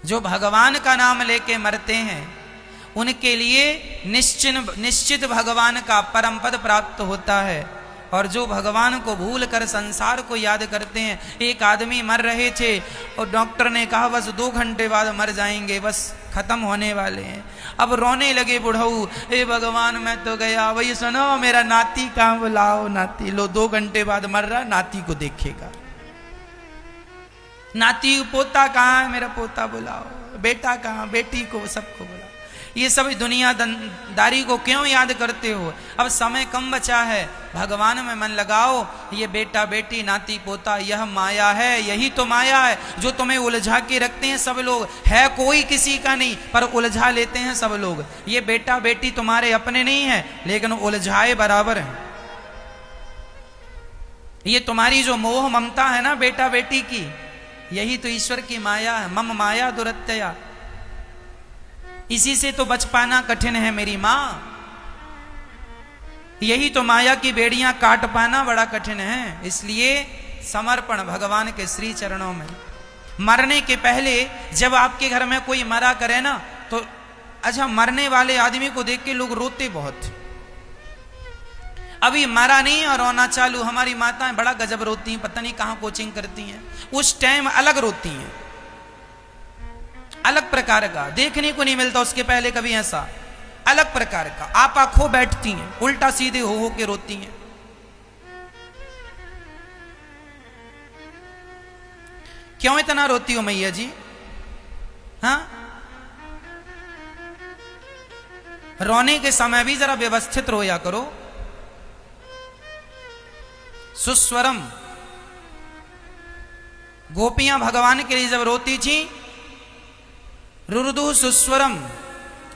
जो भगवान का नाम लेके मरते हैं उनके लिए निश्चित भगवान का परम पद प्राप्त होता है। और जो भगवान को भूल कर संसार को याद करते हैं, एक आदमी मर रहे थे और डॉक्टर ने कहा बस 2 घंटे बाद मर जाएंगे, बस खत्म होने वाले हैं। अब रोने लगे बुढ़ऊ, हे भगवान मैं तो गया, वही सुनो मेरा नाती कहाँ, बुलाओ नाती। लो 2 घंटे बाद मर रहा, नाती को देखेगा। नाती पोता कहाँ है, मेरा पोता बुलाओ। बेटा कहाँ, बेटी को, सबको बुलाओ। ये सब दुनियादारी को क्यों याद करते हो? अब समय कम बचा है, भगवान में मन लगाओ। ये बेटा बेटी नाती पोता यह माया है, यही तो माया है जो तुम्हें उलझा के रखते हैं सब लोग। है कोई किसी का नहीं पर उलझा लेते हैं सब लोग। ये बेटा बेटी तुम्हारे अपने नहीं है लेकिन उलझाए बराबर हैं। ये तुम्हारी जो मोह ममता है ना बेटा बेटी की, यही तो ईश्वर की माया है। मम माया दुरत्यया, इसी से तो बच पाना कठिन है मेरी मां। यही तो माया की बेड़ियां काट पाना बड़ा कठिन है। इसलिए समर्पण भगवान के श्री चरणों में। मरने के पहले जब आपके घर में कोई मरा करे ना, तो अच्छा मरने वाले आदमी को देख के लोग रोते बहुत। अभी मरा नहीं और रोना चालू। हमारी माताएं बड़ा गजब रोती हैं, पता नहीं कहां कोचिंग करती हैं। उस टाइम अलग रोती हैं, अलग प्रकार का, देखने को नहीं मिलता उसके पहले कभी ऐसा। अलग प्रकार का आपा खो बैठती हैं, उल्टा सीधे हो के रोती हैं। क्यों इतना रोती हो मैया जी? हाँ, रोने के समय भी जरा व्यवस्थित रोया करो। सुस्वरम, गोपियां भगवान के लिए जब रोती थी, रुरुदु सुस्वरम,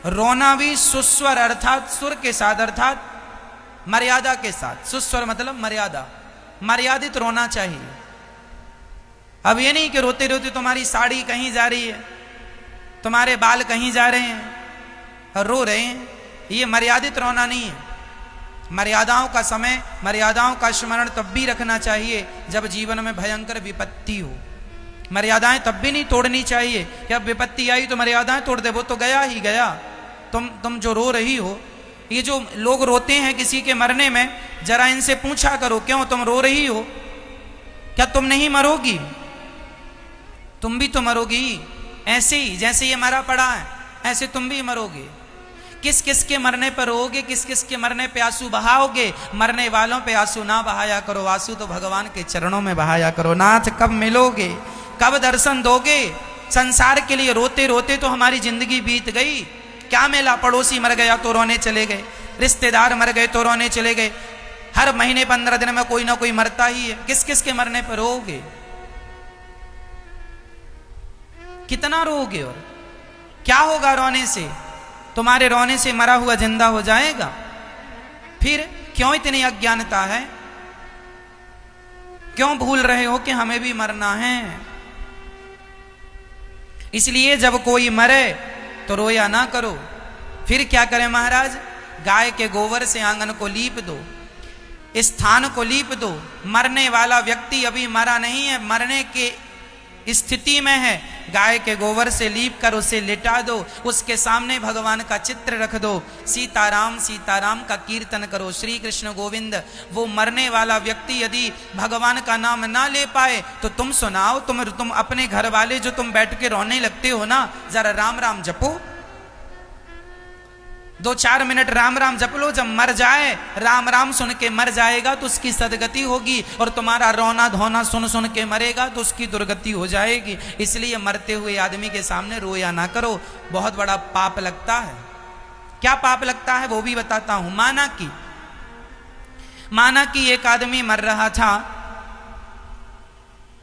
रोना भी सुस्वर अर्थात सुर के साथ, अर्थात मर्यादा के साथ। सुस्वर मतलब मर्यादा, मर्यादित रोना चाहिए। अब ये नहीं कि रोते रोते तुम्हारी साड़ी कहीं जा रही है, तुम्हारे बाल कहीं जा रहे हैं और रो रहे हैं, ये मर्यादित रोना नहीं है। मर्यादाओं का समय, मर्यादाओं का स्मरण तब भी रखना चाहिए जब जीवन में भयंकर विपत्ति हो। मर्यादाएं तब भी नहीं तोड़नी चाहिए कि अब विपत्ति आई तो मर्यादाएं तोड़ दे, वो तो गया ही गया। तुम जो रो रही हो, ये जो लोग रोते हैं किसी के मरने में, जरा इनसे पूछा करो क्यों तुम रो रही हो? क्या तुम नहीं मरोगी? तुम भी तो मरोगी। ऐसे ही जैसे ये मरा पड़ा है ऐसे तुम भी मरोगे। किस किस के मरने पर रोओगे, किस किस के मरने पे आंसू बहाओगे? मरने वालों पे आंसू ना बहाया करो, आंसू तो भगवान के चरणों में बहाया करो। नाथ कब मिलोगे, कब दर्शन दोगे? संसार के लिए रोते रोते तो हमारी जिंदगी बीत गई। क्या मिला? पड़ोसी मर गया तो रोने चले गए, रिश्तेदार मर गए तो रोने चले गए। हर महीने 15 दिन में कोई ना कोई मरता ही है। किस किस के मरने पर रोओगे? कितना रोओगे और क्या होगा रोने से? तुम्हारे रोने से मरा हुआ जिंदा हो जाएगा। फिर क्यों इतनी अज्ञानता है? क्यों भूल रहे हो कि हमें भी मरना है? इसलिए जब कोई मरे तो रोया ना करो। फिर क्या करें महाराज? गाय के गोबर से आंगन को लीप दो, स्थान को लीप दो। मरने वाला व्यक्ति अभी मरा नहीं है, मरने के स्थिति में है, गाय के गोबर से लीप कर उसे लिटा दो। उसके सामने भगवान का चित्र रख दो। सीताराम सीताराम का कीर्तन करो, श्री कृष्ण गोविंद। वो मरने वाला व्यक्ति यदि भगवान का नाम ना ले पाए तो तुम सुनाओ, तुम अपने घर वाले जो तुम बैठ के रोने लगते हो ना, जरा राम राम जपो। 2-4 मिनट राम राम जप लो। जब मर जाए, राम राम सुन के मर जाएगा तो उसकी सदगति होगी, और तुम्हारा रोना धोना सुन सुन के मरेगा तो उसकी दुर्गति हो जाएगी। इसलिए मरते हुए आदमी के सामने रोया ना करो, बहुत बड़ा पाप लगता है। क्या पाप लगता है वो भी बताता हूं। माना कि एक आदमी मर रहा था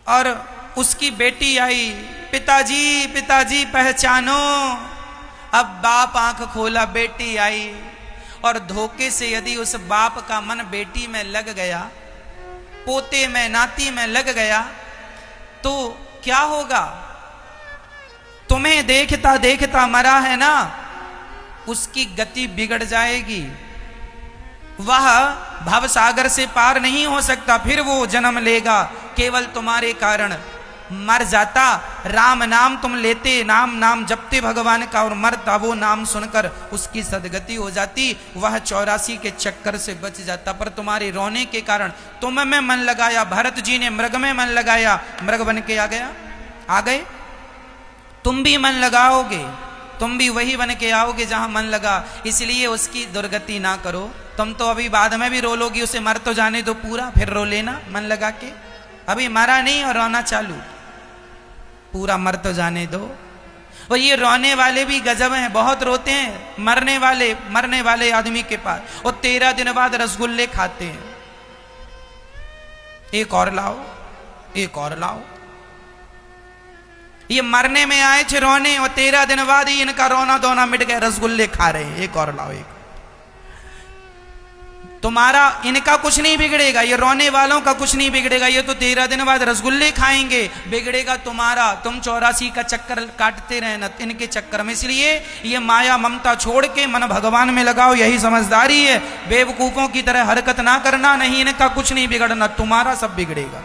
और उसकी बेटी आई, पिताजी पिताजी पहचानो। अब बाप आंख खोला, बेटी आई, और धोखे से यदि उस बाप का मन बेटी में लग गया, पोते में नाती में लग गया, तो क्या होगा? तुम्हें देखता देखता मरा है ना, उसकी गति बिगड़ जाएगी। वह भवसागर से पार नहीं हो सकता, फिर वो जन्म लेगा केवल तुम्हारे कारण। मर जाता, राम नाम तुम लेते, नाम नाम जपते भगवान का और मरता वो नाम सुनकर उसकी सदगति हो जाती, वह 84 के चक्कर से बच जाता। पर तुम्हारे रोने के कारण तुम में मन लगाया, भरत जी ने मृग में मन लगाया, मृग बन के आ गए। तुम भी मन लगाओगे, तुम भी वही बन के आओगे जहां मन लगा, इसलिए उसकी दुर्गति ना करो। तुम तो अभी बाद में भी रो लोगी, उसे मर तो जाने दो पूरा, फिर रो लेना मन लगा के। अभी मरा नहीं और रोना चालू, पूरा मर तो जाने दो। और ये रोने वाले भी गजब हैं, बहुत रोते हैं मरने वाले आदमी के पास, और 13 दिन बाद रसगुल्ले खाते हैं। एक और लाओ, एक और लाओ। ये मरने में आए थे रोने, और 13 दिन बाद ही इनका रोना धोना मिट गया, रसगुल्ले खा रहे हैं। एक और लाओ, एक। तुम्हारा इनका कुछ नहीं बिगड़ेगा, ये रोने वालों का कुछ नहीं बिगड़ेगा, ये तो 13 दिन बाद रसगुल्ले खाएंगे। बिगड़ेगा तुम्हारा, तुम 84 का चक्कर काटते रहना इनके चक्कर में। इसलिए ये माया ममता छोड़ के मन भगवान में लगाओ, यही समझदारी है। बेवकूफों की तरह हरकत ना करना, नहीं इनका कुछ नहीं बिगड़ना, तुम्हारा सब बिगड़ेगा।